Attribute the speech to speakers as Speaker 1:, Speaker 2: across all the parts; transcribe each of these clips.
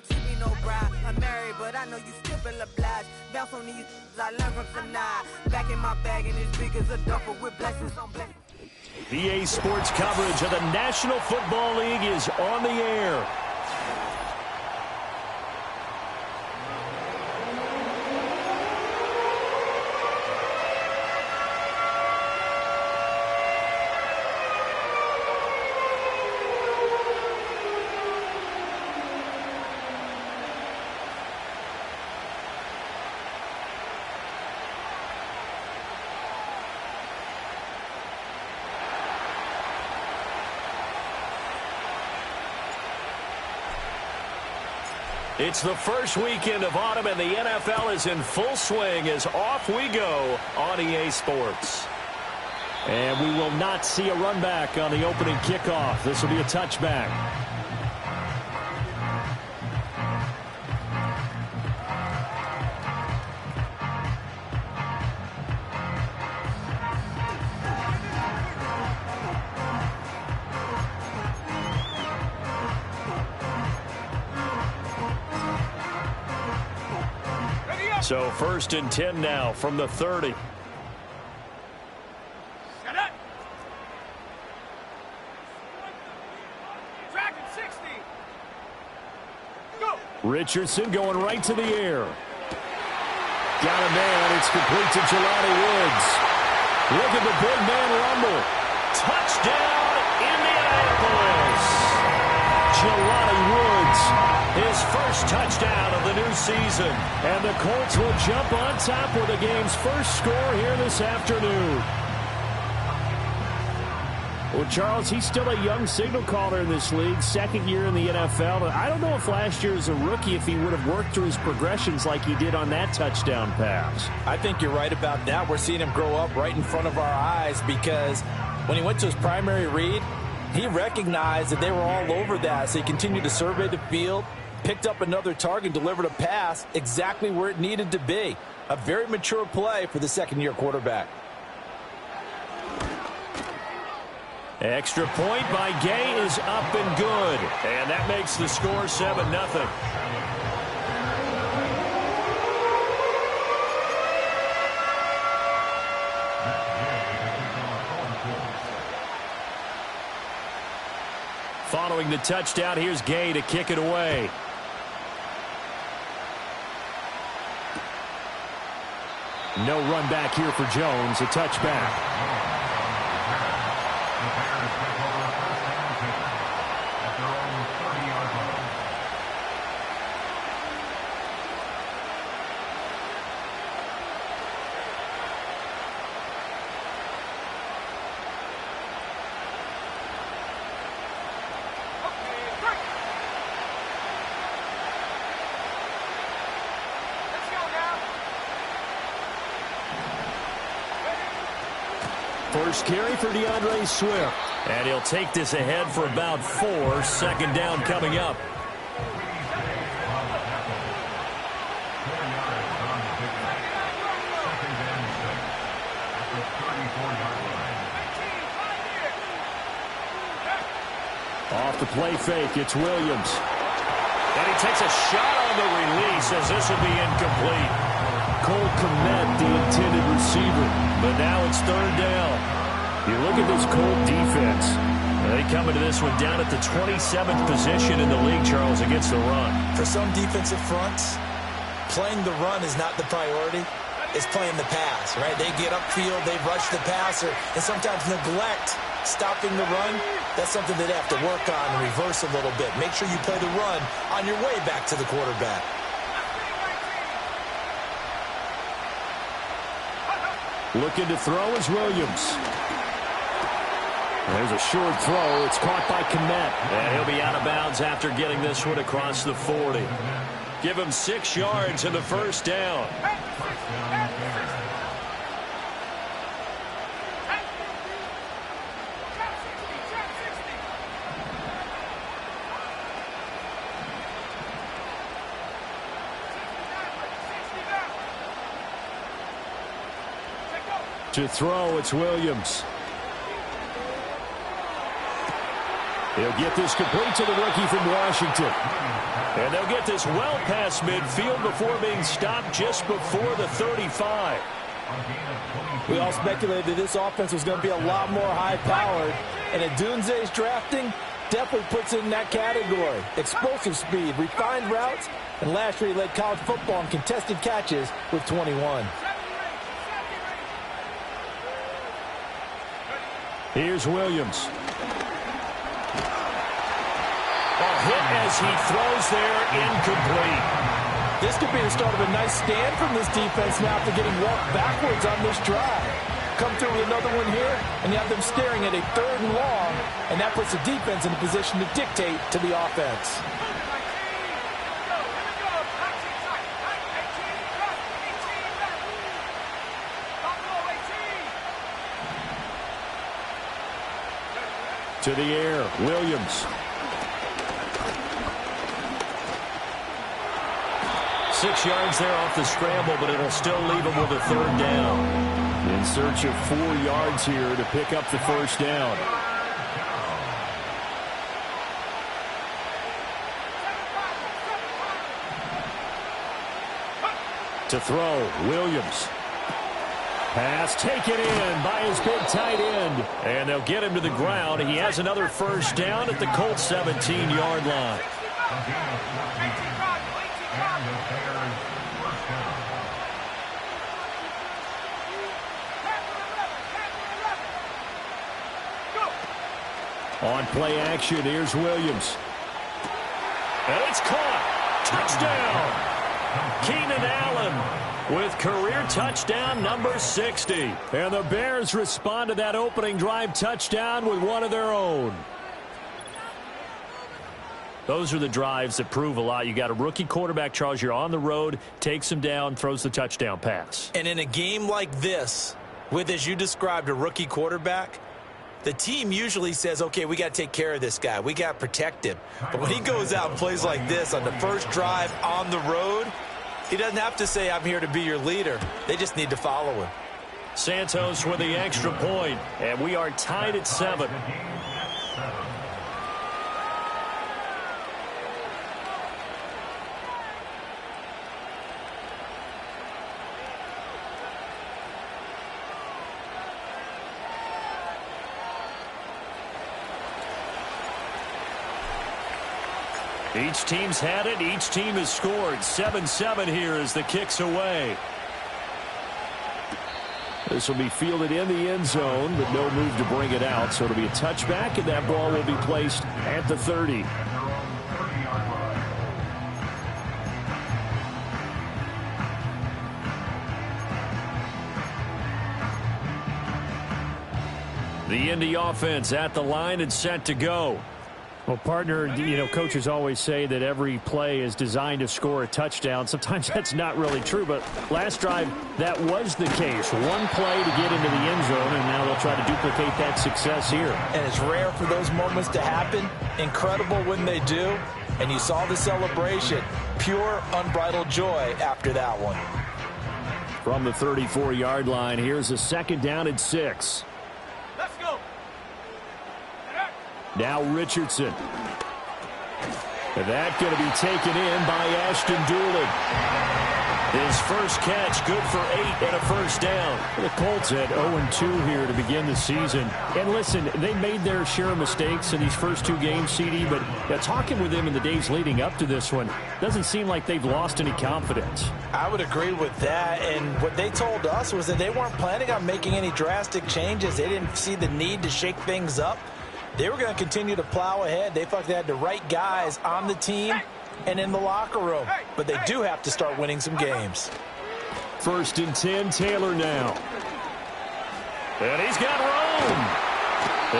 Speaker 1: treat me no bride. I'm married, but I know you still feel obliged. Bounce on these, I learned from Sinai. Back in my bag and it's big as a duffel with blessings on blessings.
Speaker 2: EA Sports coverage of the National Football League is on the air. It's the first weekend of autumn, and the NFL is in full swing as off we go on EA Sports. And we will not see a run back on the opening kickoff. This will be a touchback. So 1st and 10 now from the 30.
Speaker 3: Set up. Dragon 60. Go.
Speaker 2: Richardson going right to the air. Got a man. It's complete to Jelani Woods. Look at the big man rumble. Touchdown, Indianapolis. Jelani Woods. His first touchdown of the new season. And the Colts will jump on top with the game's first score here this afternoon. Well, Charles, he's still a young signal caller in this league, second year in the NFL. But I don't know if last year as a rookie, if he would have worked through his progressions like he did on that touchdown pass.
Speaker 4: I think you're right about that. We're seeing him grow up right in front of our eyes because when he went to his primary read, he recognized that they were all over that. So he continued to survey the field, picked up another target, delivered a pass exactly where it needed to be. A very mature play for the second-year quarterback.
Speaker 2: Extra point by Gay is up and good. And that makes the score 7-0. Following the touchdown, here's Gay to kick it away. No run back here for Jones, a touchback. First carry for DeAndre Swift. And he'll take this ahead for about 4. Second down coming up. Off the play fake, it's Williams. And he takes a shot on the release as this will be incomplete. Cole Kmet, the intended receiver. But now it's third down. You look at this Colt defense. They come into this one down at the 27th position in the league, Charles, against the run.
Speaker 4: For some defensive fronts, playing the run is not the priority. It's playing the pass, right? They get upfield, they rush the passer, and sometimes neglect stopping the run. That's something they'd have to work on and reverse a little bit. Make sure you play the run on your way back to the quarterback.
Speaker 2: Looking to throw is Williams. There's a short throw. It's caught by Kmet. And he'll be out of bounds after getting this one across the 40. Give him 6 yards in the first down. To throw, it's Williams. He'll get this complete to the rookie from Washington. And they'll get this well past midfield before being stopped just before the 35.
Speaker 4: We all speculated that this offense was going to be a lot more high-powered, and Adunze's drafting definitely puts it in that category. Explosive speed, refined routes, and last year he led college football in contested catches with 21.
Speaker 2: Here's Williams. A hit as he throws there, incomplete.
Speaker 4: This could be the start of a nice stand from this defense now after getting walked backwards on this drive. Come through with another one here, and you have them staring at a 3rd and long, and that puts the defense in a position to dictate to the offense.
Speaker 2: To the air, Williams. 6 yards there off the scramble, but it'll still leave him with a 3rd down. In search of 4 yards here to pick up the 1st down. To throw, Williams. Pass taken in by his big tight end. And they'll get him to the ground. He has another 1st down at the Colts 17-yard line. On play action, here's Williams. And it's caught. Touchdown. Keenan Allen with career touchdown number 60. And the Bears respond to that opening drive touchdown with one of their own. Those are the drives that prove a lot. You got a rookie quarterback, Charles. You're on the road, takes him down, throws the touchdown pass.
Speaker 4: And in a game like this, with, as you described, a rookie quarterback, the team usually says, okay, we got to take care of this guy. We got to protect him. But when he goes out and plays like this on the first drive on the road, he doesn't have to say, I'm here to be your leader. They just need to follow him.
Speaker 2: Santos with the extra point, and we are tied at 7. Each team's had it. Each team has scored. 7-7 here as the kick's away. This will be fielded in the end zone, but no move to bring it out. So it'll be a touchback, and that ball will be placed at the 30. The Indy offense at the line and set to go.
Speaker 3: Well, partner, you know, coaches always say that every play is designed to score a touchdown. Sometimes that's not really true, but last drive, that was the case. One play to get into the end zone, and now they'll try to duplicate that success here.
Speaker 4: And it's rare for those moments to happen. Incredible when they do. And you saw the celebration. Pure, unbridled joy after that one.
Speaker 2: From the 34-yard line, here's a 2nd down and 6.
Speaker 1: Let's go.
Speaker 2: Now Richardson. And that going to be taken in by Ashton Doolin. His first catch, good for 8 and a 1st down.
Speaker 3: The Colts at 0-2 here to begin the season. And listen, they made their share of mistakes in these first 2 games, CD, but talking with them in the days leading up to this one, doesn't seem like they've lost any confidence.
Speaker 4: I would agree with that, and what they told us was that they weren't planning on making any drastic changes. They didn't see the need to shake things up. They were going to continue to plow ahead. They thought they had the right guys on the team and in the locker room. But they do have to start winning some games.
Speaker 2: 1st and 10, Taylor now. And he's got room.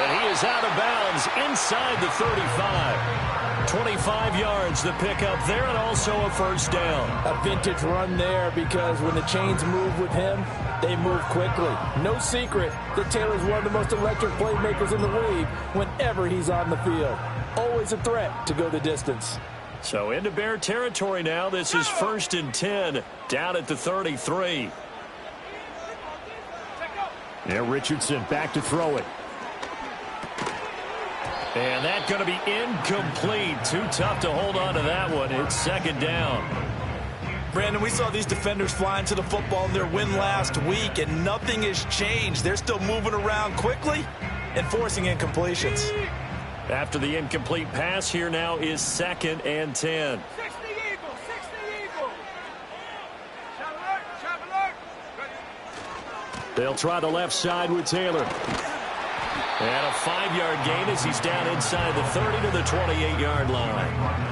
Speaker 2: And he is out of bounds inside the 35. 25 yards the pickup there, and also a 1st down.
Speaker 4: A vintage run there, because when the chains move with him, they move quickly. No secret that Taylor's one of the most electric playmakers in the league whenever he's on the field. Always a threat to go the distance.
Speaker 2: So into Bear territory now. This is 1st and 10 down at the 33. Yeah, Richardson back to throw it.
Speaker 3: And that's going to be incomplete. Too tough to hold on to that one. It's second down.
Speaker 4: Brandon, we saw these defenders flying to the football in their win last week, and nothing has changed. They're still moving around quickly and forcing incompletions.
Speaker 3: After the incomplete pass, here now is 2nd and 10.
Speaker 5: 60 Eagles, 60 Eagles. Shot alert.
Speaker 3: They'll try the left side with Taylor. And a 5-yard gain as he's down inside the 30 to the 28-yard line.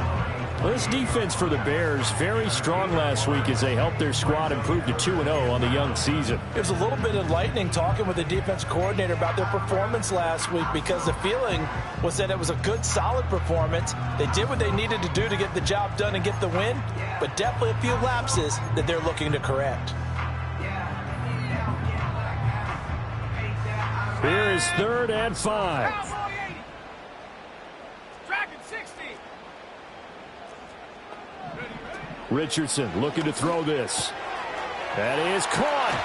Speaker 3: Well, this defense for the Bears, very strong last week as they helped their squad improve to 2-0 on the young season.
Speaker 4: It was a little bit enlightening talking with the defense coordinator about their performance last week, because the feeling was that it was a good, solid performance. They did what they needed to do to get the job done and get the win, but definitely a few lapses that they're looking to correct.
Speaker 3: Here is 3rd and 5. Richardson looking to throw this. That is caught.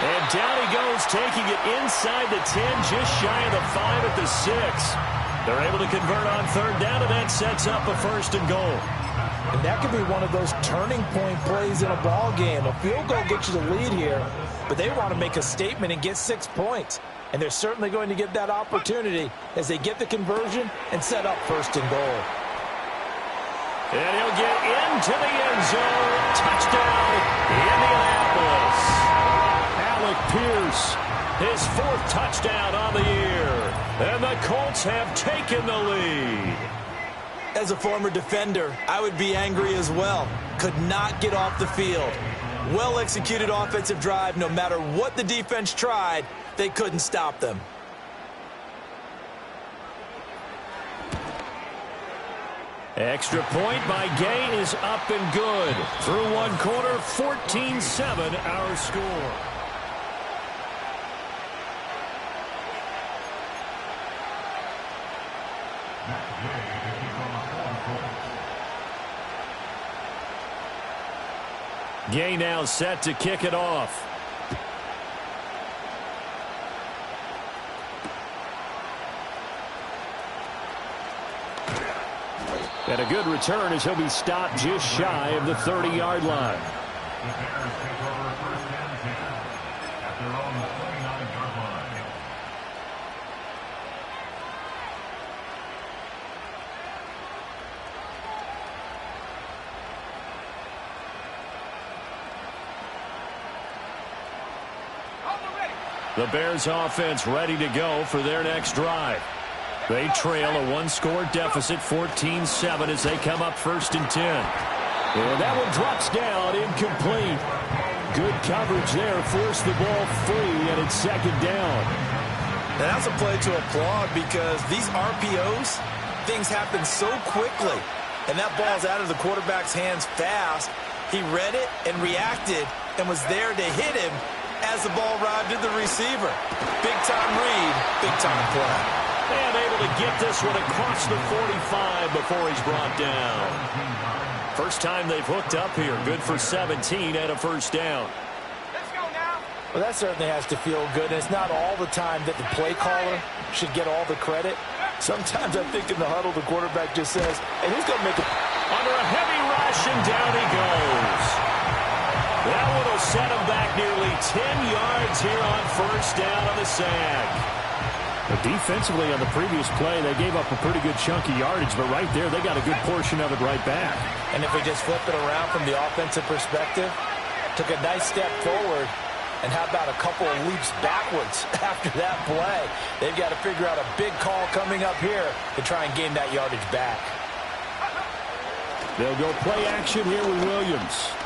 Speaker 3: And down he goes, taking it inside the 10, just shy of the 5 at the 6. They're able to convert on 3rd down, and that sets up a 1st and goal.
Speaker 4: And that could be one of those turning point plays in a ball game. A field goal gets you the lead here, but they want to make a statement and get 6 points. And they're certainly going to get that opportunity as they get the conversion and set up 1st and goal.
Speaker 3: And he'll get into the end zone. Touchdown, Indianapolis. Alec Pierce, his 4th touchdown on the year. And the Colts have taken the lead.
Speaker 4: As a former defender, I would be angry as well. Could not get off the field. Well-executed offensive drive. No matter what the defense tried, they couldn't stop them.
Speaker 3: Extra point by Gay is up and good. Through one quarter, 14-7 our score. Gay now set to kick it off. And a good return as he'll be stopped just shy of the 30-yard line. The Bears offense ready to go for their next drive. They trail a 1-score deficit, 14-7, as they come up 1st and 10. And that one drops down, incomplete. Good coverage there, forced the ball free, and it's 2nd down.
Speaker 4: And that's a play to applaud, because these RPOs, things happen so quickly. And that ball's out of the quarterback's hands fast. He read it and reacted and was there to hit him as the ball arrived at the receiver. Big-time read, big-time play.
Speaker 3: And able to get this one across the 45 before he's brought down. First time they've hooked up here. Good for 17 and a 1st down.
Speaker 5: Let's go now.
Speaker 4: Well, that certainly has to feel good. And it's not all the time that the play caller should get all the credit. Sometimes I think in the huddle, the quarterback just says, and he's going to make it.
Speaker 3: Under a heavy rush, and down he goes. That one will set him back nearly 10 yards here on 1st down on the sag. But defensively on the previous play, they gave up a pretty good chunk of yardage, but right there, they got a good portion of it right back.
Speaker 4: And if we just flip it around from the offensive perspective, took a nice step forward, and how about a couple of leaps backwards after that play? They've got to figure out a big call coming up here to try and gain that yardage back.
Speaker 3: They'll go play action here with Williams.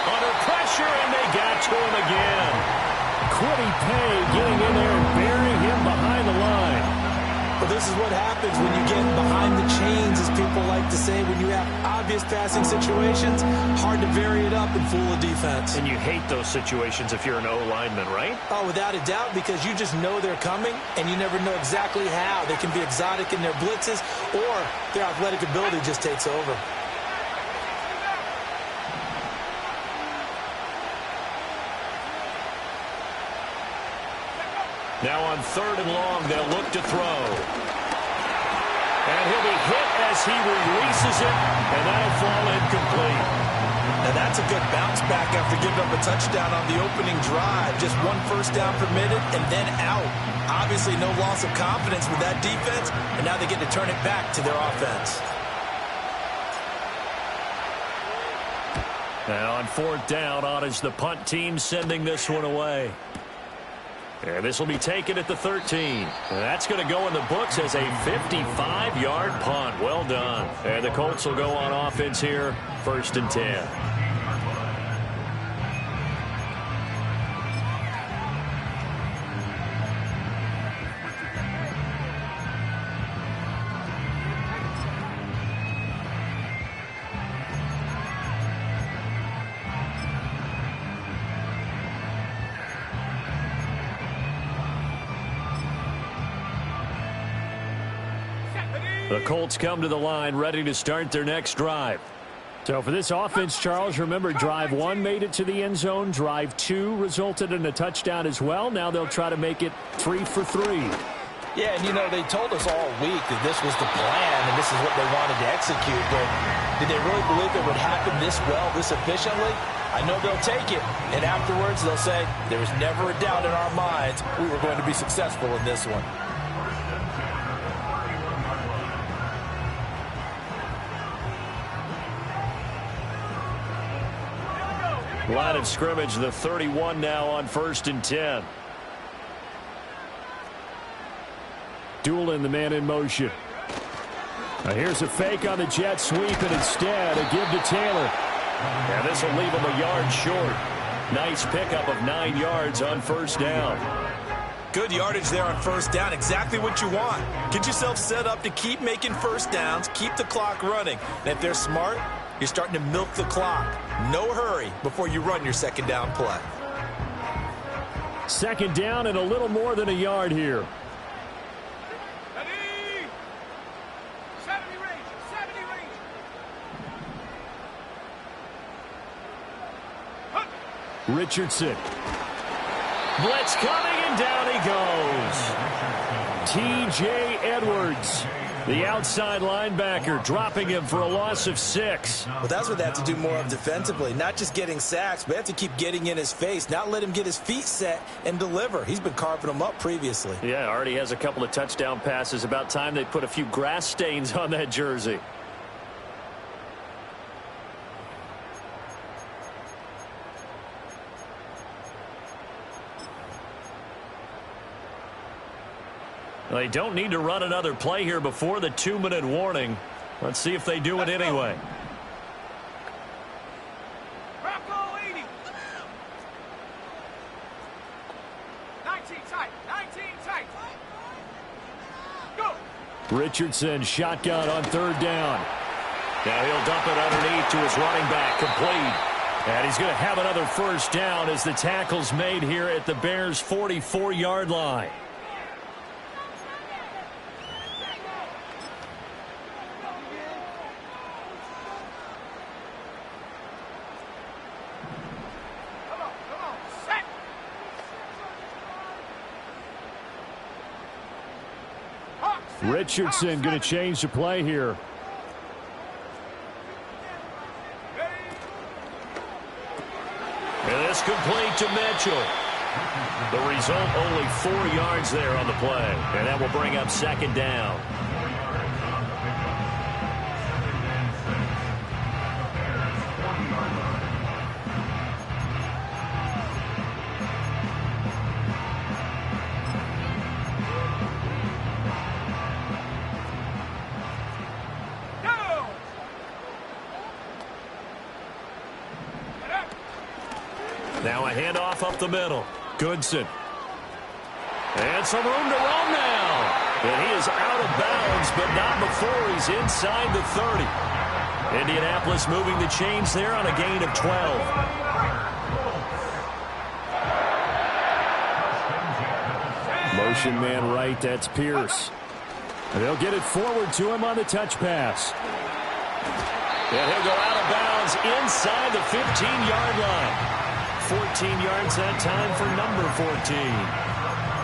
Speaker 3: Under pressure, and they got to him again. Quiddy Pay getting in there and burying him behind the line.
Speaker 4: But this is what happens when you get behind the chains, as people like to say. When you have obvious passing situations, hard to vary it up and fool a defense.
Speaker 3: And you hate those situations if you're an O-lineman, right?
Speaker 4: Oh, without a doubt, because you just know they're coming, and you never know exactly how. They can be exotic in their blitzes, or their athletic ability just takes over.
Speaker 2: Now on 3rd and long, they'll look to throw. And he'll be hit as he releases it, and that'll fall incomplete.
Speaker 4: Now that's a good bounce back after giving up a touchdown on the opening drive. Just 1 first down permitted and then out. Obviously no loss of confidence with that defense, and now they get to turn it back to their offense.
Speaker 2: Now on 4th down, on is the punt team sending this one away. And this will be taken at the 13. And that's going to go in the books as a 55-yard punt. Well done. And the Colts will go on offense here, 1st and 10. The Colts come to the line ready to start their next drive.
Speaker 3: So for this offense, Charles, remember drive 1 made it to the end zone. Drive 2 resulted in a touchdown as well. Now they'll try to make it 3 for 3.
Speaker 4: Yeah, and you know, they told us all week that this was the plan and this is what they wanted to execute. But did they really believe it would happen this well, this efficiently? I know they'll take it. And afterwards they'll say, there was never a doubt in our minds we were going to be successful in this one.
Speaker 2: Line of scrimmage, the 31 now on 1st and 10.
Speaker 3: Doolin, the man in motion. Now here's a fake on the jet sweep, and instead a give to Taylor.
Speaker 2: And this will leave him a yard short. Nice pickup of 9 yards on 1st down.
Speaker 4: Good yardage there on 1st down. Exactly what you want. Get yourself set up to keep making 1st downs, keep the clock running. And if they're smart, you're starting to milk the clock. No hurry before you run your 2nd down play.
Speaker 3: 2nd down and a little more than a yard here.
Speaker 5: Ready? 70 range. 70 range.
Speaker 3: Richardson.
Speaker 2: Blitz coming, and down he goes.
Speaker 3: T.J. Edwards, the outside linebacker, dropping him for a loss of 6.
Speaker 4: Well, that's what they have to do more of defensively. Not just getting sacks, but they have to keep getting in his face. Not let him get his feet set and deliver. He's been carving them up previously.
Speaker 3: Yeah, already has a couple of touchdown passes. About time they put a few grass stains on that jersey.
Speaker 2: They don't need to run another play here before the 2-minute warning. Let's see if they do it anyway.
Speaker 5: Bronco 80. 19 tight. 19 tight. Go.
Speaker 3: Richardson, shotgun on 3rd down.
Speaker 2: Now he'll dump it underneath to his running back, complete.
Speaker 3: And he's going to have another 1st down as the tackle's made here at the Bears' 44-yard line. Richardson going to change the play here.
Speaker 2: And this complete to Mitchell. The result, only 4 yards there on the play. And that will bring up 2nd down. Now a handoff up the middle. Goodson. And some room to run now. And he is out of bounds, but not before he's inside the 30. Indianapolis moving the chains there on a gain of 12.
Speaker 3: Motion man right, that's Pierce. And they'll get it forward to him on the touch pass.
Speaker 2: And he'll go out of bounds inside the 15-yard line. 14 yards that time for number 14.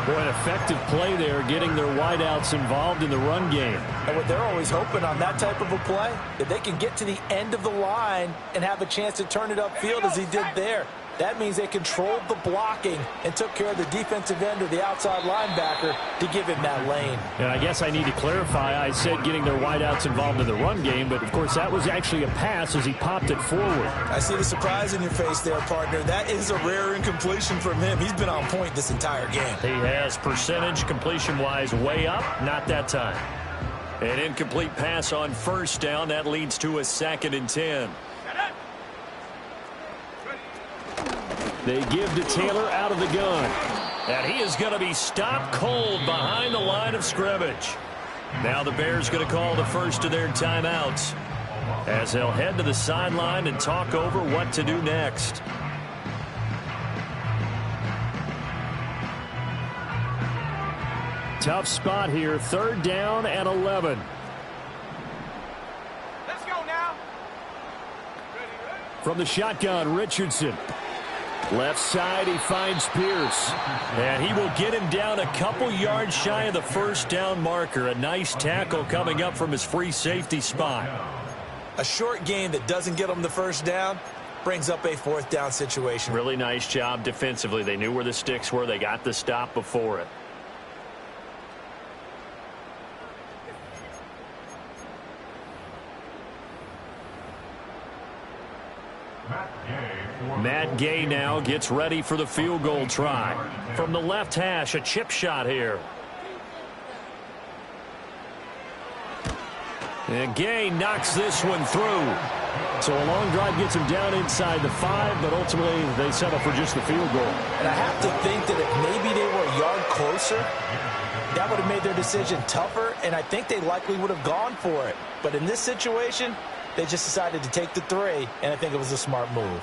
Speaker 3: Boy, an effective play there, getting their wideouts involved in the run game.
Speaker 4: And what they're always hoping on that type of a play, that they can get to the end of the line and have a chance to turn it upfield as he did there. That means they controlled the blocking and took care of the defensive end or the outside linebacker to give him that lane.
Speaker 3: And I guess I need to clarify. I said getting their wideouts involved in the run game, but, of course, that was actually a pass as he popped it forward.
Speaker 4: I see the surprise in your face there, partner. That is a rare incompletion from him. He's been on point this entire game.
Speaker 3: He has percentage completion-wise way up, not that time.
Speaker 2: An incomplete pass on first down. That leads to a 2nd and 10.
Speaker 3: They give to Taylor out of the gun.
Speaker 2: And he is going to be stopped cold behind the line of scrimmage. Now the Bears going to call the first of their timeouts as they'll head to the sideline and talk over what to do next.
Speaker 3: Tough spot here. 3rd down and 11.
Speaker 5: Let's go now.
Speaker 3: From the shotgun, Richardson. Left side, he finds Pierce.
Speaker 2: And he will get him down a couple yards shy of the first down marker. A nice tackle coming up from his free safety spot.
Speaker 4: A short game that doesn't get them the first down brings up a 4th down situation.
Speaker 3: Really nice job defensively. They knew where the sticks were. They got the stop before it. Matt Gay now gets ready for the field goal try. From the left hash, a chip shot here. And Gay knocks this one through. So a long drive gets him down inside the 5, but ultimately they settle for just the field goal.
Speaker 4: And I have to think that if maybe they were a yard closer, that would have made their decision tougher, and I think they likely would have gone for it. But in this situation, they just decided to take the 3, and I think it was a smart move.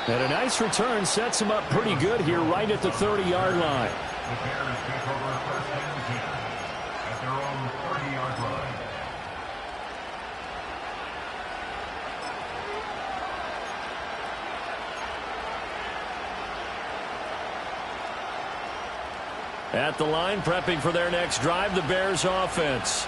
Speaker 3: And a nice return sets him up pretty good here right at the 30-yard line.
Speaker 6: The Bears take over 1st and 10 at their own 30-yard line.
Speaker 3: At the line, prepping for their next drive, the Bears offense.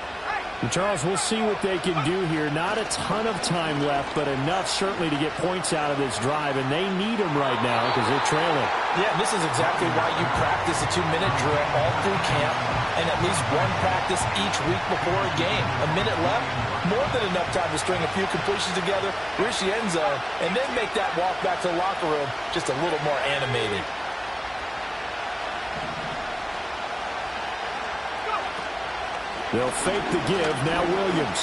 Speaker 3: And Charles, we'll see what they can do here. Not a ton of time left, but enough certainly to get points out of this drive, and they need them right now because they're trailing.
Speaker 4: Yeah, this is exactly why you practice a 2-minute drill all through camp and at least one practice each week before a game. A minute left, more than enough time to string a few completions together, reach the end zone, and then make that walk back to the locker room just a little more animated.
Speaker 3: They'll fake the give. Now Williams.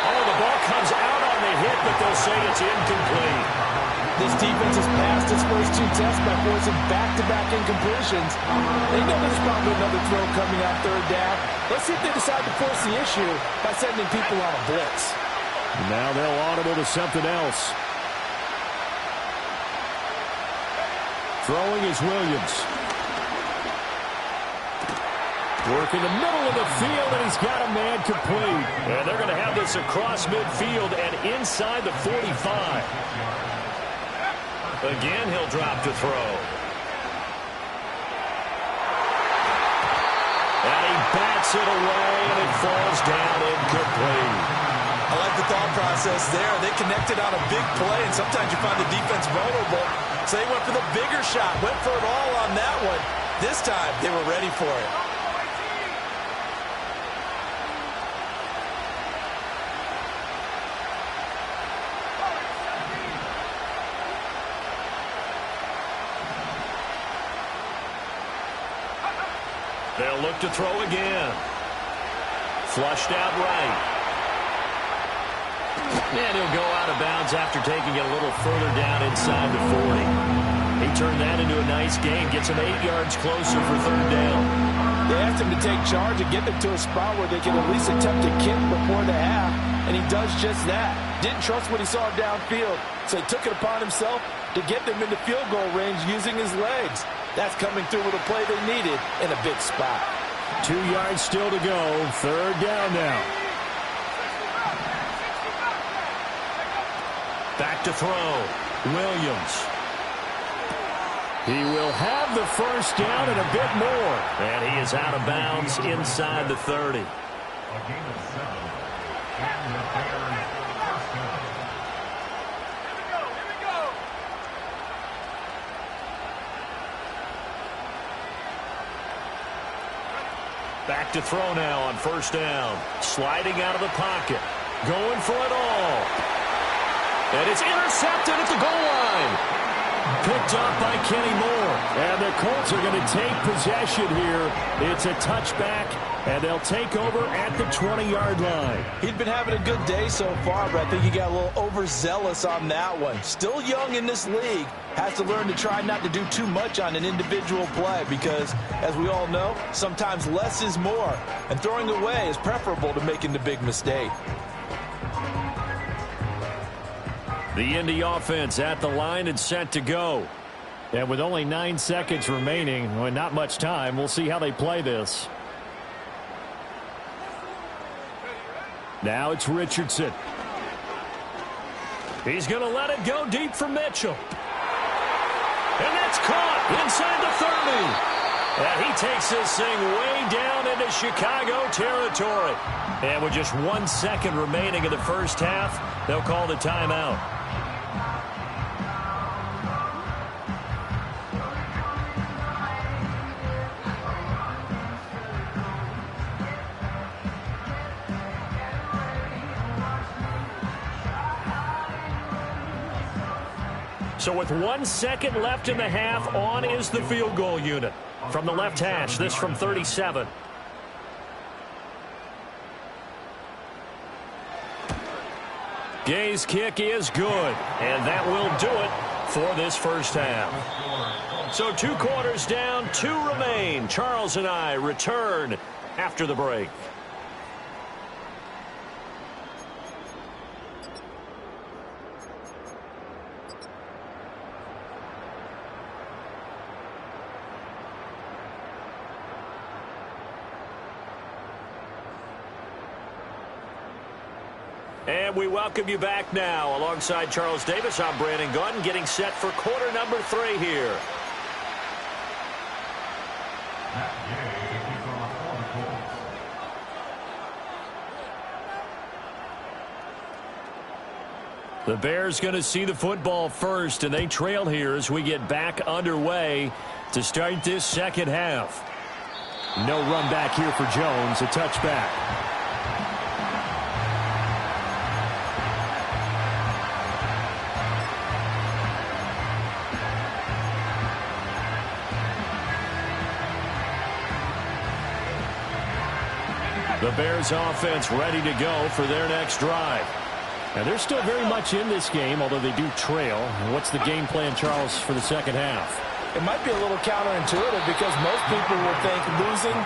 Speaker 2: Oh, the ball comes out on the hit, but they'll say it's incomplete.
Speaker 4: This defense has passed its first 2 tests by forcing back-to-back incompletions. They know there's probably another throw coming on 3rd down. Let's see if they decide to force the issue by sending people on a blitz.
Speaker 3: Now they'll audible to something else. Throwing is Williams. Working the middle of the field, and he's got a man complete.
Speaker 2: And they're going to have this across midfield and inside the 45. Again, he'll drop to throw. And he bats it away, and it falls down incomplete.
Speaker 4: I like the thought process there. They connected on a big play, and sometimes you find the defense vulnerable. So they went for the bigger shot, went for it all on that one. This time, they were ready for it.
Speaker 2: They'll look to throw again. Flushed out right. And he'll go out of bounds after taking it a little further down inside the 40. He turned that into a nice gain. Gets him 8 yards closer for 3rd down.
Speaker 4: They asked him to take charge and get them to a spot where they can at least attempt to kick before the half, and he does just that. Didn't trust what he saw downfield, so he took it upon himself to get them into field goal range using his legs. That's coming through with a play they needed in a big spot.
Speaker 3: 2 yards still to go. 3rd down now. Back to throw. Williams. He will have the first down and a bit more. And he is out of bounds inside the 30.
Speaker 6: A gain of 7. And the Bears first down.
Speaker 5: Here we go.
Speaker 3: Back to throw now on first down. Sliding out of the pocket. Going for it all. And it's intercepted at the goal line. Picked up by Kenny Moore. And the Colts are going to take possession here. It's a touchback, and they'll take over at the 20-yard line.
Speaker 4: He'd been having a good day so far, but I think he got a little overzealous on that one. Still young in this league. Has to learn to try not to do too much on an individual play because, as we all know, sometimes less is more. And throwing away is preferable to making the big mistake.
Speaker 3: The Indy offense at the line and set to go. And with only 9 seconds remaining, well, not much time, we'll see how they play this. Now it's Richardson. He's going to let it go deep for Mitchell. And that's caught inside the 30. And he takes this thing way down into Chicago territory. And with just 1 second remaining in the first half, they'll call the timeout. So with 1 second left in the half, on is the field goal unit. From the left hash, this from 37. Gay's kick is good, and that will do it for this first half. So 2 quarters down, 2 remain. Charles and I return after the break. And we welcome you back now. Alongside Charles Davis, I'm Brandon Gunn, getting set for quarter number 3 here. The Bears going to see the football first, and they trail here as we get back underway to start this second half. No run back here for Jones, a touchback. The Bears offense ready to go for their next drive. And they're still very much in this game, although they do trail. And what's the game plan, Charles, for the second half?
Speaker 4: It might be a little counterintuitive because most people will think losing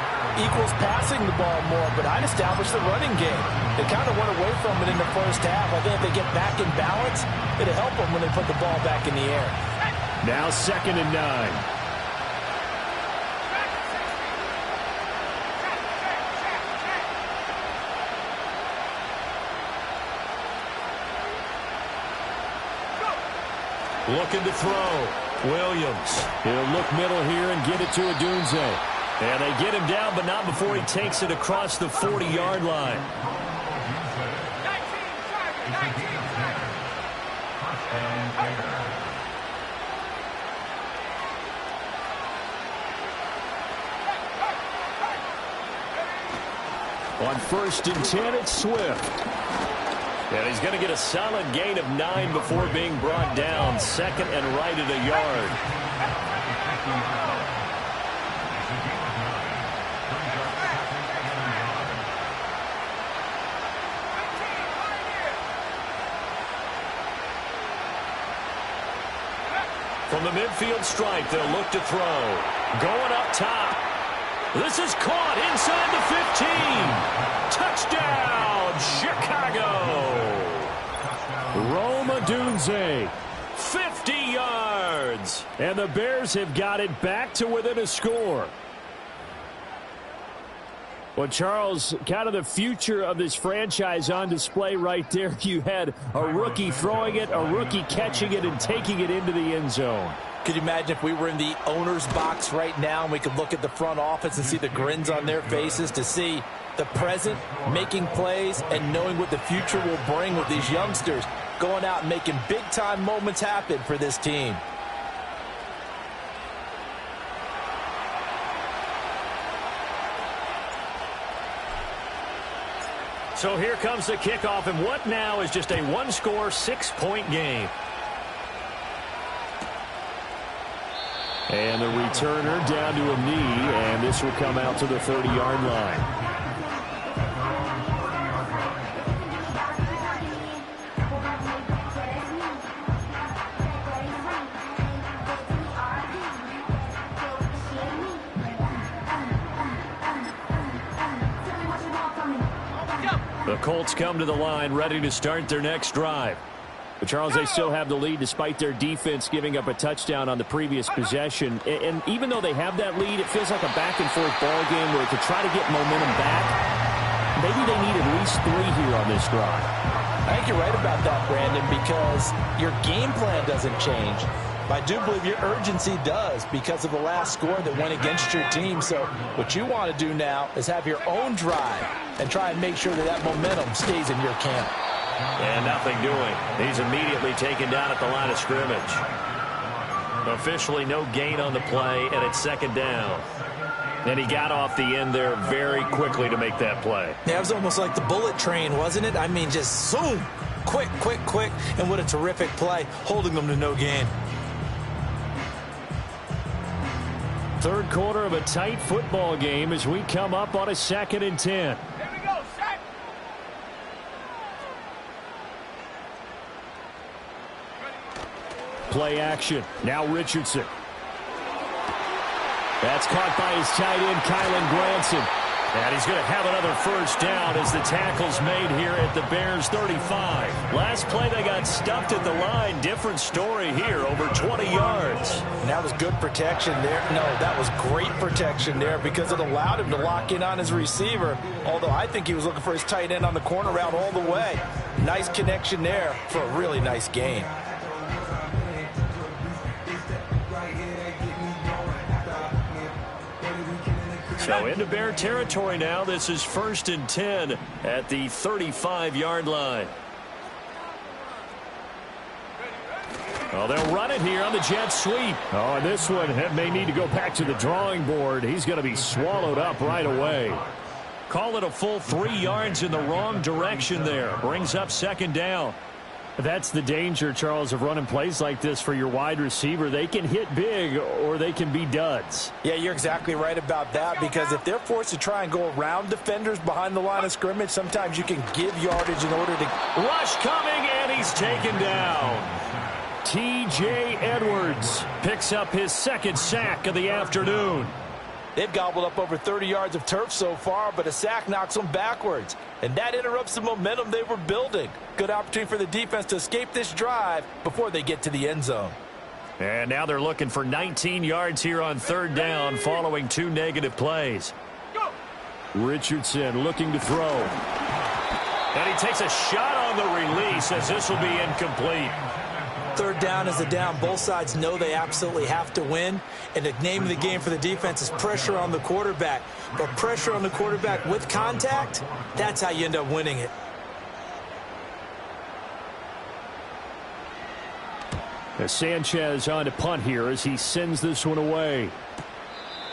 Speaker 4: equals passing the ball more, but I'd establish the running game. They kind of went away from it in the first half. I think if they get back in balance, it'll help them when they put the ball back in the air.
Speaker 3: Now 2nd and 9. Looking to throw. Williams. He'll look middle here and get it to Odunze. And they get him down, but not before he takes it across the 40-yard line. On 1st and 10, it's Swift. And he's going to get a solid gain of 9 before being brought down. 2nd and right at a yard. From the midfield stripe, they'll look to throw. Going up top. This is caught inside the 15. Touchdown, Chicago. Rome Odunze, 50 yards. And the Bears have got it back to within a score. Well, Charles, kind of the future of this franchise on display right there. You had a rookie throwing it, a rookie catching it, and taking it into the end zone.
Speaker 4: Could you imagine if we were in the owner's box right now and we could look at the front office and see the grins on their faces to see the present making plays and knowing what the future will bring with these youngsters going out and making big-time moments happen for this team.
Speaker 3: So here comes the kickoff, and what now is just a one-score, 6-point game. And the returner down to a knee, and this will come out to the 30-yard line. The Colts come to the line, ready to start their next drive. But Charles, they still have the lead despite their defense giving up a touchdown on the previous possession. And even though they have that lead, it feels like a back-and-forth ball game where to try to get momentum back, maybe they need at least 3 here on this drive.
Speaker 4: I think you're right about that, Brandon, because your game plan doesn't change. I do believe your urgency does because of the last score that went against your team. So what you want to do now is have your own drive and try and make sure that that momentum stays in your camp.
Speaker 3: And nothing doing. He's immediately taken down at the line of scrimmage. Officially no gain on the play, and it's second down. And he got off the end there very quickly to make that play.
Speaker 4: Yeah, it was almost like the bullet train, wasn't it? I mean, just zoom, quick, quick, quick, and what a terrific play, holding them to no gain.
Speaker 3: Third quarter of a tight football game as we come up on a 2nd and 10.
Speaker 5: Here we go, set.
Speaker 3: Play action. Now Richardson. That's caught by his tight end, Kylan Granson. And he's going to have another first down as the tackle's made here at the Bears 35. Last play they got stuffed at the line. Different story here, over 20 yards.
Speaker 4: And that was good protection there. No, that was great protection there because it allowed him to lock in on his receiver. Although I think he was looking for his tight end on the corner route all the way. Nice connection there for a really nice gain.
Speaker 3: So into Bear territory now. This is 1st and 10 at the 35-yard line. Oh, they'll run it here on the jet sweep. Oh, and this one may need to go back to the drawing board. He's going to be swallowed up right away. Call it a full 3 yards in the wrong direction there. Brings up second down. That's the danger, Charles, of running plays like this for your wide receiver. They can hit big or they can be duds.
Speaker 4: Yeah, you're exactly right about that because if they're forced to try and go around defenders behind the line of scrimmage, sometimes you can give yardage in order to...
Speaker 3: Rush coming, and he's taken down. T.J. Edwards picks up his 2nd sack of the afternoon.
Speaker 4: They've gobbled up over 30 yards of turf so far, but a sack knocks them backwards. And that interrupts the momentum they were building. Good opportunity for the defense to escape this drive before they get to the end zone.
Speaker 3: And now they're looking for 19 yards here on 3rd down following 2 negative plays.
Speaker 5: Go.
Speaker 3: Richardson looking to throw. And he takes a shot on the release as this will be incomplete.
Speaker 4: 3rd down is a down. Both sides know they absolutely have to win. And the name of the game for the defense is pressure on the quarterback. But pressure on the quarterback with contact, that's how you end up winning it.
Speaker 3: As Sanchez on to punt here as he sends this one away.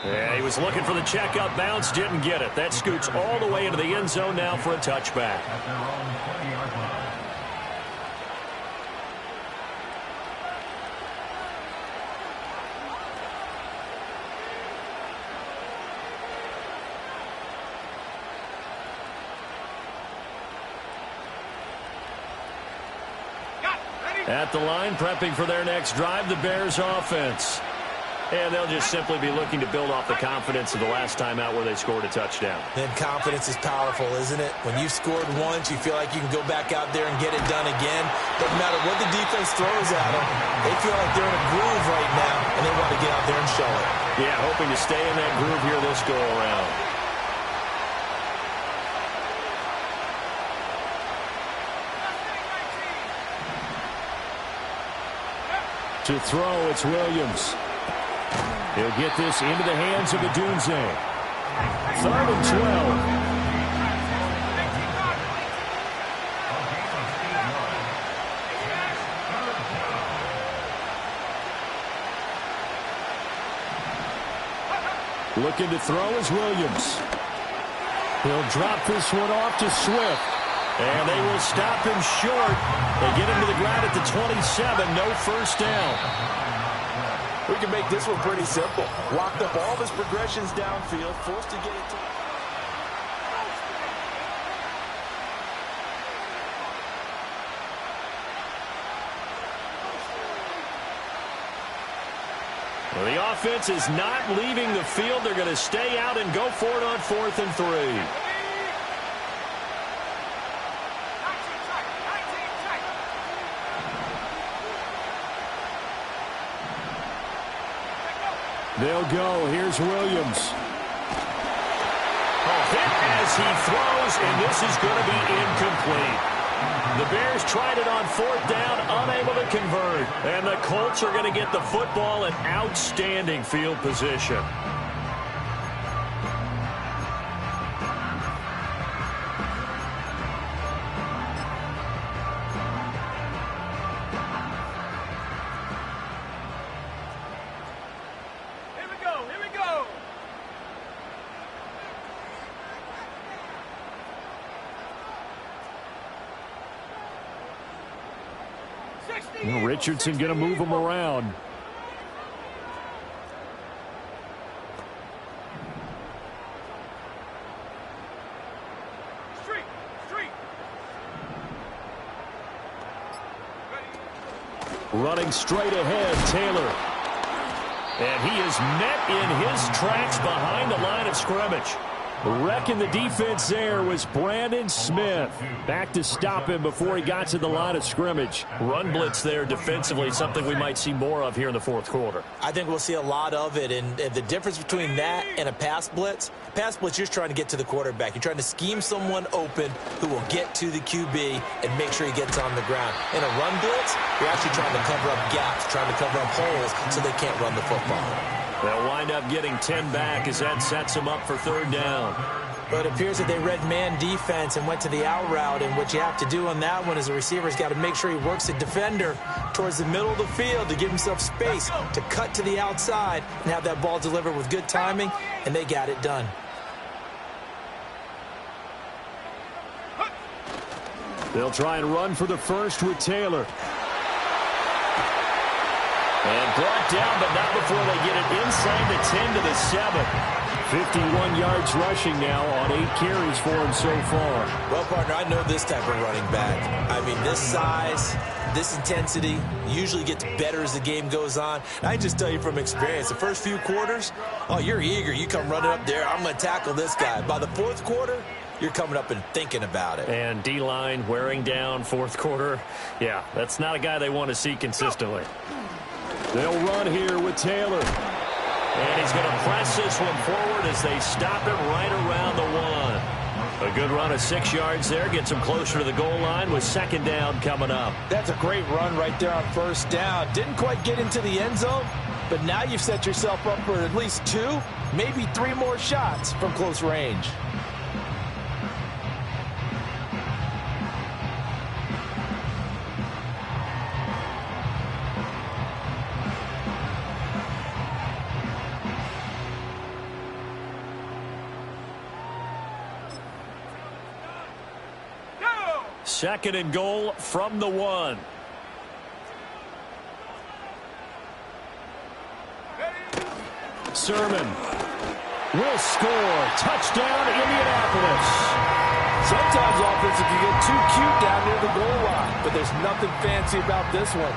Speaker 3: Yeah, he was looking for the checkup bounce, didn't get it. That scoots all the way into the end zone now for a touchback.
Speaker 6: At their own 20-yard line.
Speaker 3: At the line, prepping for their next drive, the Bears offense. And they'll just simply be looking to build off the confidence of the last time out where they scored a touchdown.
Speaker 4: And confidence is powerful, isn't it? When you've scored once, you feel like you can go back out there and get it done again. Doesn't matter what the defense throws at them. They feel like they're in a groove right now, and they want to get out there and show it.
Speaker 3: Yeah, hoping to stay in that groove here this go-around. To throw, it's Williams. He'll get this into the hands of Adunze. 3rd and 12. Looking to throw is Williams. He'll drop this one off to Swift. And they will stop him short. They get him to the ground at the 27. No first down.
Speaker 4: We can make this one pretty simple. Locked up all of his progressions downfield, forced to get it to...
Speaker 3: Well, the offense is not leaving the field. They're going to stay out and go for it on 4th and 3. They'll go. Here's Williams. Hit as he throws, and this is going to be incomplete. The Bears tried it on 4th down, unable to convert. And the Colts are going to get the football in outstanding field position.
Speaker 5: Here we go, here we go.
Speaker 3: Richardson going to move him around. Running straight ahead, Taylor. And he is met in his tracks behind the line of scrimmage. Wrecking the defense there was Brandon Smith. Back to stop him before he got to the line of scrimmage. Run blitz there defensively, something we might see more of here in the 4th quarter.
Speaker 4: I think we'll see a lot of it, and the difference between that and a pass blitz, you're just trying to get to the quarterback. You're trying to scheme someone open who will get to the QB and make sure he gets on the ground. In a run blitz, you're actually trying to cover up gaps, trying to cover up holes so they can't run the football.
Speaker 3: They'll wind up getting 10 back as that sets them up for 3rd down.
Speaker 4: But it appears that they read man defense and went to the out route, and what you have to do on that one is the receiver's got to make sure he works the defender towards the middle of the field to give himself space to cut to the outside and have that ball delivered with good timing, and they got it done.
Speaker 3: They'll try and run for the first with Taylor. And brought down, but not before they get it inside the 10 to the 7. 51 yards rushing now on 8 carries for him so far.
Speaker 4: Well, partner, I know this type of running back. I mean, this size, this intensity usually gets better as the game goes on. And I just tell you from experience, the first few quarters, oh, you're eager. You come running up there, I'm going to tackle this guy. By the 4th quarter, you're coming up and thinking about it.
Speaker 3: And D-line wearing down 4th quarter. Yeah, that's not a guy they want to see consistently. They'll run here with Taylor. And he's going to press this one forward as they stop him right around the 1. A good run of 6 yards there. Gets him closer to the goal line with 2nd down coming up.
Speaker 4: That's a great run right there on 1st down. Didn't quite get into the end zone, but now you've set yourself up for at least 2, maybe 3 more shots from close range.
Speaker 3: Second and goal from the 1. Sermon will score. Touchdown, Indianapolis.
Speaker 7: Sometimes offensive can get too cute down near the goal line, but there's nothing fancy about this one.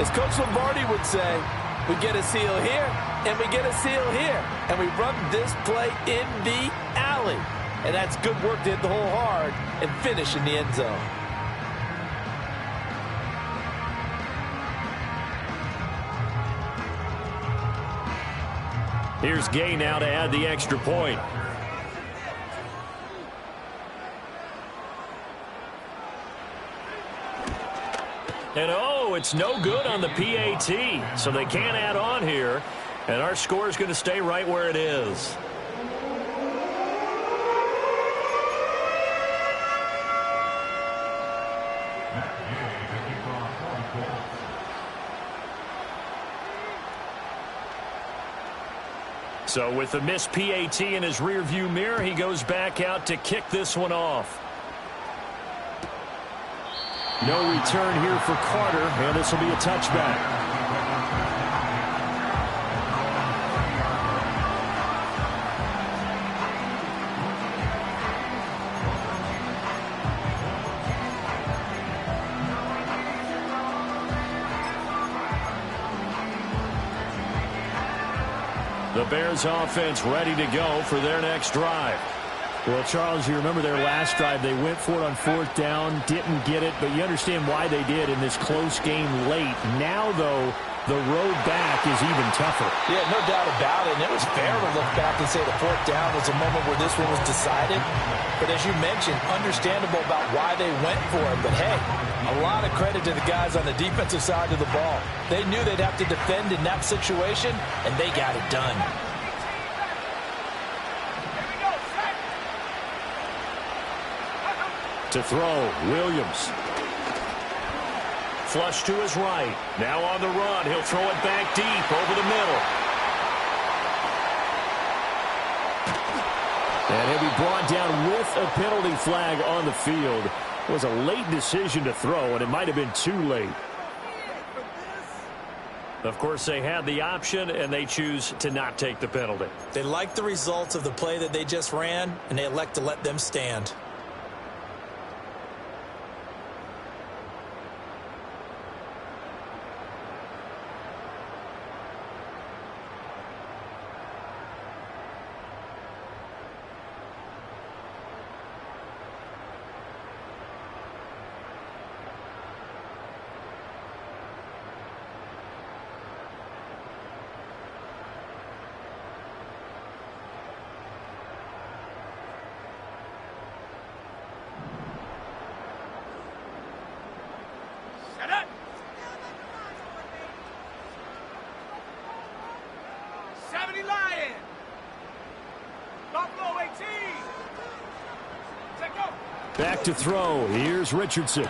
Speaker 7: As Coach Lombardi would say, we get a seal here, and we get a seal here, and we run this play in the alley. And that's good work to hit the hole hard and finish in the end zone.
Speaker 3: Here's Gay now to add the extra point. And oh, throw. It's no good on the PAT, so they can't add on here. And our score is going to stay right where it is. So with the missed PAT in his rearview mirror, he goes back out to kick this one off. No return here for Carter, and this will be a touchback. The Bears offense ready to go for their next drive. Well, Charles, you remember their last drive. They went for it on 4th down, didn't get it, but you understand why they did in this close game late. Now, though, the road back is even tougher.
Speaker 4: Yeah, no doubt about it. And it was fair to look back and say the 4th down was a moment where this one was decided. But as you mentioned, understandable about why they went for it. But, hey, a lot of credit to the guys on the defensive side of the ball. They knew they'd have to defend in that situation, and they got it done.
Speaker 3: To throw, Williams. Flush to his right. Now on the run. He'll throw it back deep over the middle. And he'll be brought down with a penalty flag on the field. It was a late decision to throw, and it might have been too late. Of course, they had the option, and they choose to not take the penalty.
Speaker 4: They like the results of the play that they just ran, and they elect to let them stand.
Speaker 3: Back to throw. Here's Richardson.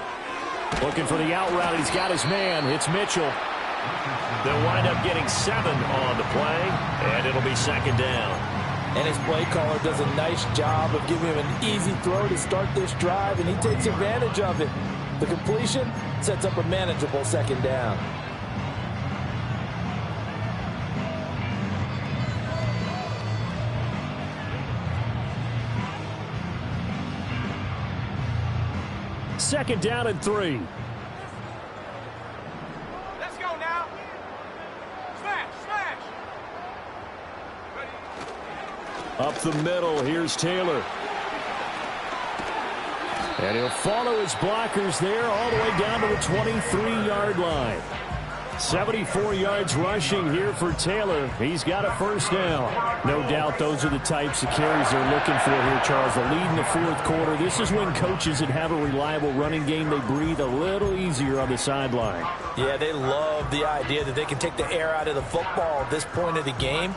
Speaker 3: Looking for the out route. He's got his man. It's Mitchell. They'll wind up getting 7 on the play, and it'll be 2nd down.
Speaker 4: And his play caller does a nice job of giving him an easy throw to start this drive, and he takes advantage of it. The completion sets up a manageable 2nd down.
Speaker 3: Second down and 3.
Speaker 5: Let's go now. Smash, smash.
Speaker 3: Up the middle, here's Taylor. And he'll follow his blockers there all the way down to the 23-yard line. 74 yards rushing here for Taylor. He's got a 1st down. No doubt those are the types of carries they're looking for here, Charles. The lead in the 4th quarter. This is when coaches that have a reliable running game, they breathe a little easier on the sideline.
Speaker 4: Yeah, they love the idea that they can take the air out of the football at this point of the game.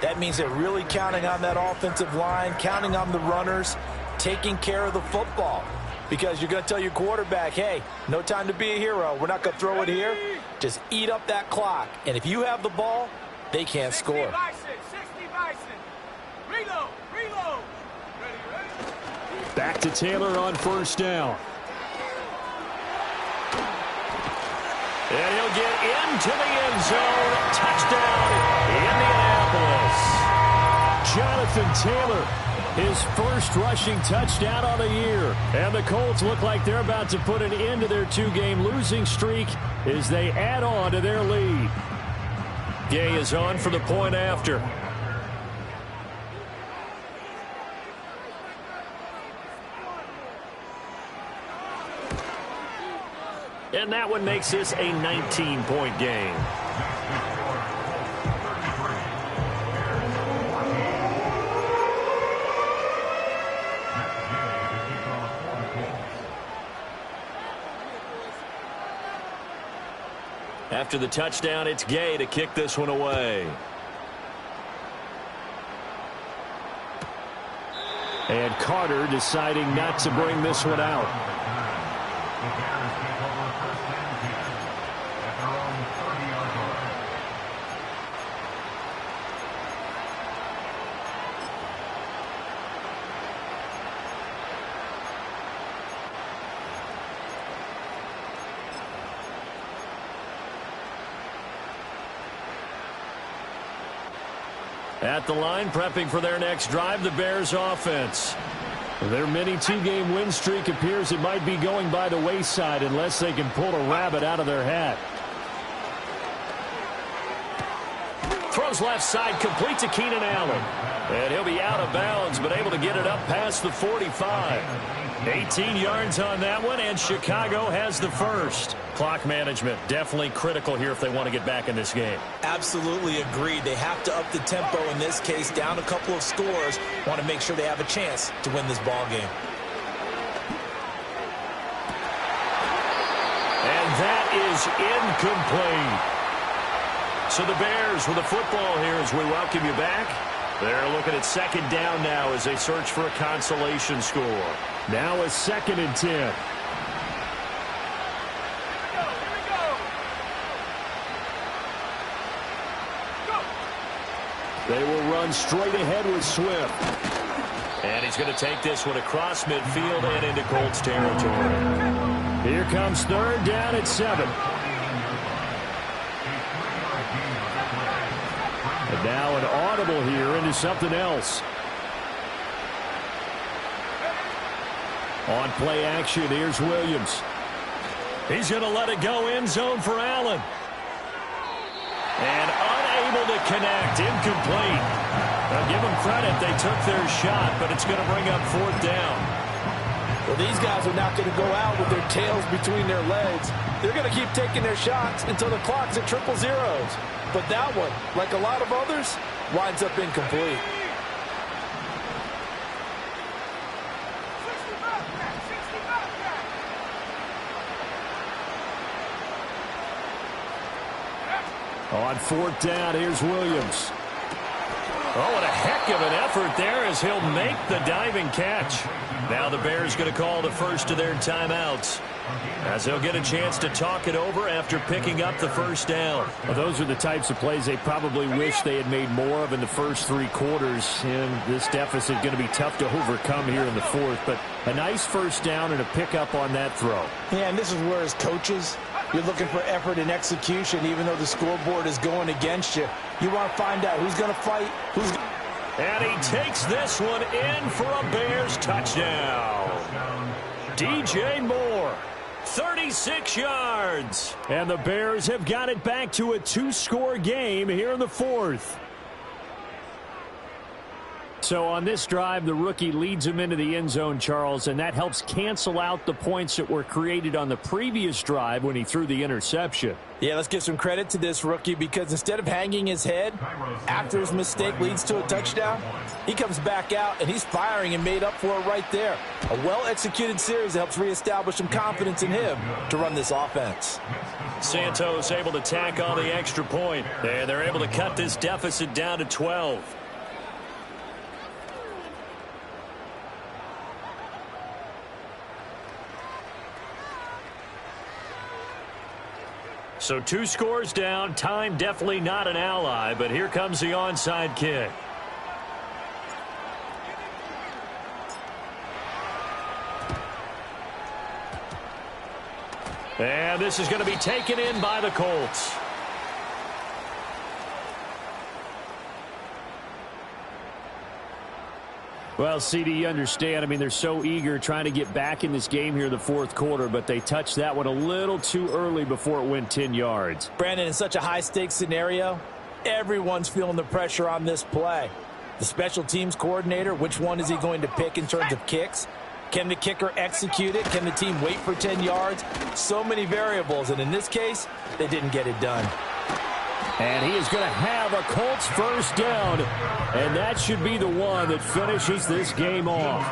Speaker 4: That means they're really counting on that offensive line, counting on the runners, taking care of the football. Because you're going to tell your quarterback, hey, no time to be a hero. We're not going to throw it here. Just eat up that clock. And if you have the ball, they can't score.
Speaker 5: 60 Bison. Reload, reload. Ready.
Speaker 3: Back to Taylor on 1st down. And he'll get into the end zone. Touchdown, Indianapolis. Jonathan Taylor, his 1st rushing touchdown of the year. And the Colts look like they're about to put an end to their 2-game losing streak as they add on to their lead. Gay is on for the point after. And that one makes this a 19-point game.
Speaker 2: After the touchdown, it's Gay to kick this one away.
Speaker 3: And Carter deciding not to bring this one out.
Speaker 6: The Bears take over first and 10 at their own 30-yard line.
Speaker 2: At the line, prepping for their next drive, the Bears offense.
Speaker 3: Their mini two-game win streak appears it might be going by the wayside unless they can pull a rabbit out of their hat.
Speaker 2: Throws left side, complete to Keenan Allen. And he'll be out of bounds, but able to get it up past the 45. 18 yards on that one, and Chicago has the first. Clock management, definitely critical here if they want to get back in this game.
Speaker 4: Absolutely agreed. They have to up the tempo in this case, down a couple of scores. Want to make sure they have a chance to win this ball game.
Speaker 2: And that is incomplete. So the Bears with the football here as we welcome you back. They're looking at second down now as they search for a consolation score.
Speaker 3: Now a 2nd and 10. They will run straight ahead with Swift.
Speaker 2: And he's going to take this one across midfield and into Colts territory.
Speaker 3: Here comes 3rd down at 7. And now an audible here into something else. On play action, here's Williams.
Speaker 2: He's going to let it go end zone for Allen. And unable to connect, incomplete. Now give them credit, they took their shot, but it's going to bring up 4th down.
Speaker 7: Well, these guys are not going to go out with their tails between their legs. They're going to keep taking their shots until the clock's at 000. But that one, like a lot of others, winds up incomplete.
Speaker 3: On 4th down, here's Williams.
Speaker 2: Oh, what a heck of an effort there as he'll make the diving catch. Now the Bears going to call the first of their timeouts as they'll get a chance to talk it over after picking up the 1st down.
Speaker 3: Well, those are the types of plays they probably wish they had made more of in the first 3 quarters. And this deficit going to be tough to overcome here in the 4th. But a nice 1st down and a pickup on that throw.
Speaker 7: Yeah, and this is where as coaches, you're looking for effort and execution, even though the scoreboard is going against you. You want to find out who's going to fight,
Speaker 2: And he takes this one in for a Bears touchdown. DJ Moore, 36 yards.
Speaker 3: And the Bears have got it back to a 2-score game here in the 4th. So on this drive, the rookie leads him into the end zone, Charles, and that helps cancel out the points that were created on the previous drive when he threw the interception.
Speaker 4: Yeah, let's give some credit to this rookie because instead of hanging his head after his mistake leads to a touchdown, he comes back out and he's firing and made up for it right there. A well-executed series that helps reestablish some confidence in him to run this offense.
Speaker 2: Santos able to tack on the extra point. And they're able to cut this deficit down to 12. So 2 scores down. Time definitely not an ally, but here comes the onside kick. And this is going to be taken in by the Colts.
Speaker 3: Well, CD, you understand. I mean, they're so eager trying to get back in this game here in the 4th quarter, but they touched that one a little too early before it went 10 yards.
Speaker 4: Brandon, in such a high-stakes scenario, everyone's feeling the pressure on this play. The special teams coordinator, which one is he going to pick in terms of kicks? Can the kicker execute it? Can the team wait for 10 yards? So many variables, and in this case, they didn't get it done.
Speaker 3: And he is going to have a Colts 1st down, and that should be the one that finishes this game off.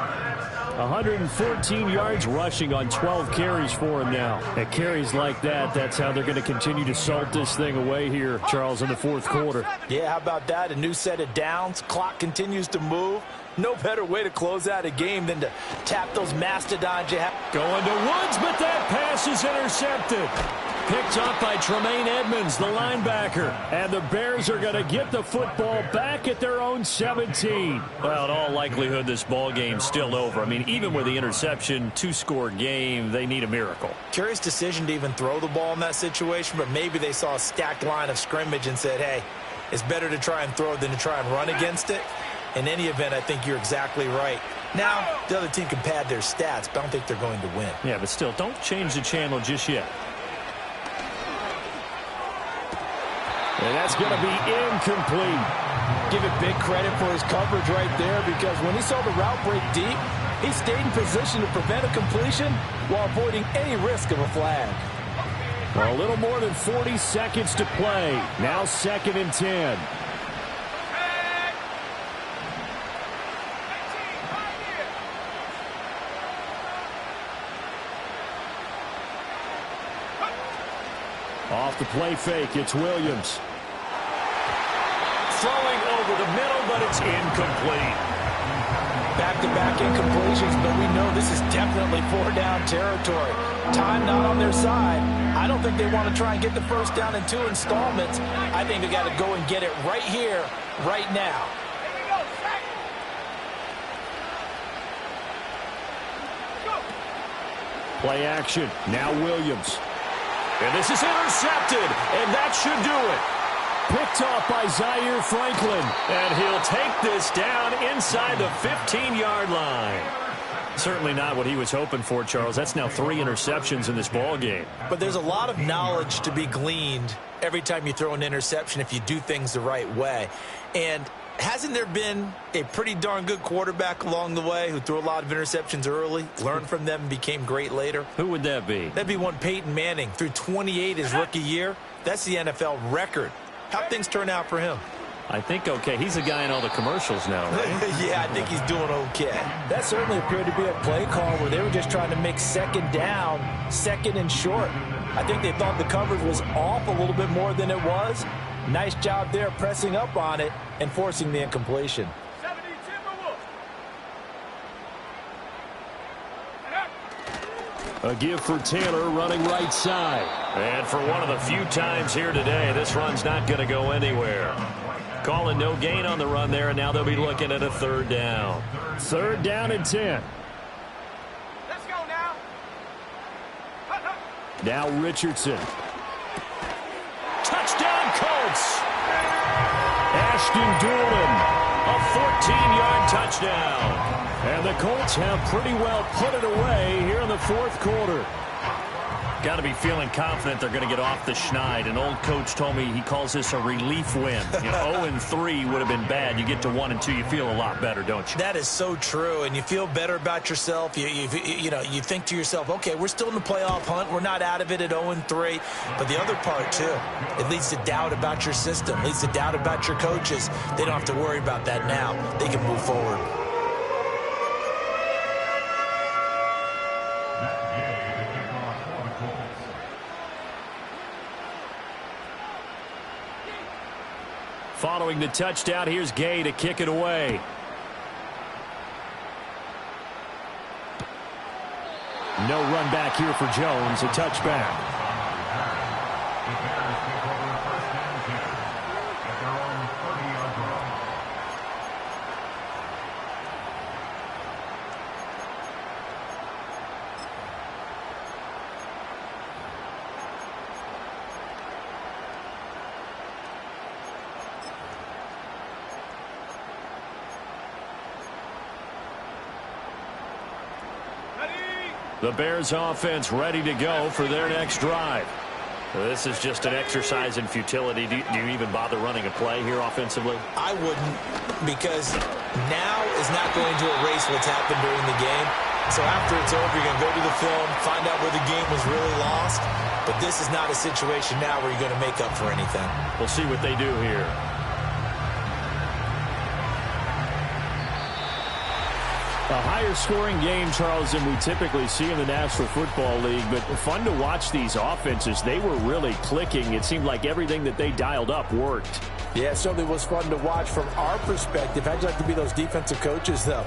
Speaker 3: 114 yards rushing on 12 carries for him now. At carries like that, that's how they're going to continue to salt this thing away here, Charles, in the fourth quarter.
Speaker 4: Yeah, how about that? A new set of downs. Clock continues to move. No better way to close out a game than to tap those mastodons you have.
Speaker 3: Going to Woods, but that pass is intercepted. Picked up by Tremaine Edmonds, the linebacker. And the Bears are going to get the football back at their own 17. Well, in all likelihood, this ball game's still over. I mean, even with the interception, two-score game, they need a miracle.
Speaker 4: Curious decision to even throw the ball in that situation, but maybe they saw a stacked line of scrimmage and said, hey, it's better to try and throw than to try and run against it. In any event, I think you're exactly right. Now, the other team can pad their stats, but I don't think they're going to win.
Speaker 3: Yeah, but still, don't change the channel just yet. And that's going to be incomplete.
Speaker 4: Give it big credit for his coverage right there, because when he saw the route break deep, he stayed in position to prevent a completion while avoiding any risk of a flag.
Speaker 3: Well, a little more than 40 seconds to play. Now 2nd and 10. Off the play fake, it's Williams. Throwing over the middle, but it's incomplete.
Speaker 4: Back-to-back incompletions, but we know this is definitely 4-down territory. Time not on their side. I don't think they want to try and get the first down in 2 installments. I think they got to go and get it right here, right now.
Speaker 3: Play action, now Williams. And this is intercepted, and that should do it. Picked off by Zaire Franklin. And he'll take this down inside the 15-yard line. Certainly not what he was hoping for, Charles. That's now 3 interceptions in this ball game.
Speaker 4: But there's a lot of knowledge to be gleaned every time you throw an interception if you do things the right way. And hasn't there been a pretty darn good quarterback along the way who threw a lot of interceptions early, learned from them, and became great later?
Speaker 3: Who would that be?
Speaker 4: That'd be one Peyton Manning. Threw 28 his rookie year. That's the NFL record. How'd things turn out for him?
Speaker 3: I think okay. He's a guy in all the commercials now, right?
Speaker 4: Yeah, I think he's doing okay. That certainly appeared to be a play call where they were just trying to make 2nd down, 2nd and short. I think they thought the coverage was off a little bit more than it was. Nice job there pressing up on it and forcing the incompletion.
Speaker 3: A give for Taylor running right side. And for one of the few times here today, this run's not going to go anywhere. Calling no gain on the run there, and now they'll be looking at a 3rd down. 3rd down and 10.
Speaker 5: Let's go now.
Speaker 3: Now Richardson. Touchdown Colts. Ashton Doolin, a 14-yard touchdown. And the Colts have pretty well put it away here in the 4th quarter. Got to be feeling confident they're going to get off the schneid. An old coach told me he calls this a relief win. 0-3 would have been bad. You get to 1-2, you feel a lot better, don't you?
Speaker 4: That is so true, and you feel better about yourself. You think to yourself, okay, we're still in the playoff hunt. We're not out of it at 0-3. But the other part, too, it leads to doubt about your system, leads to doubt about your coaches. They don't have to worry about that now. They can move forward.
Speaker 3: Following the touchdown, here's Gay to kick it away. No run back here for Jones, a touchback. The Bears offense ready to go for their next drive. This is just an exercise in futility. Do you even bother running a play here offensively?
Speaker 4: I wouldn't, because now is not going to erase what's happened during the game. So after it's over, you're going to go to the film, find out where the game was really lost. But this is not a situation now where you're going to make up for anything.
Speaker 3: We'll see what they do here. A higher scoring game, Charles, than we typically see in the National Football League, but fun to watch these offenses. They were really clicking. It seemed like everything that they dialed up worked.
Speaker 4: Yeah, it certainly was fun to watch from our perspective. How'd you like to be those defensive coaches, though?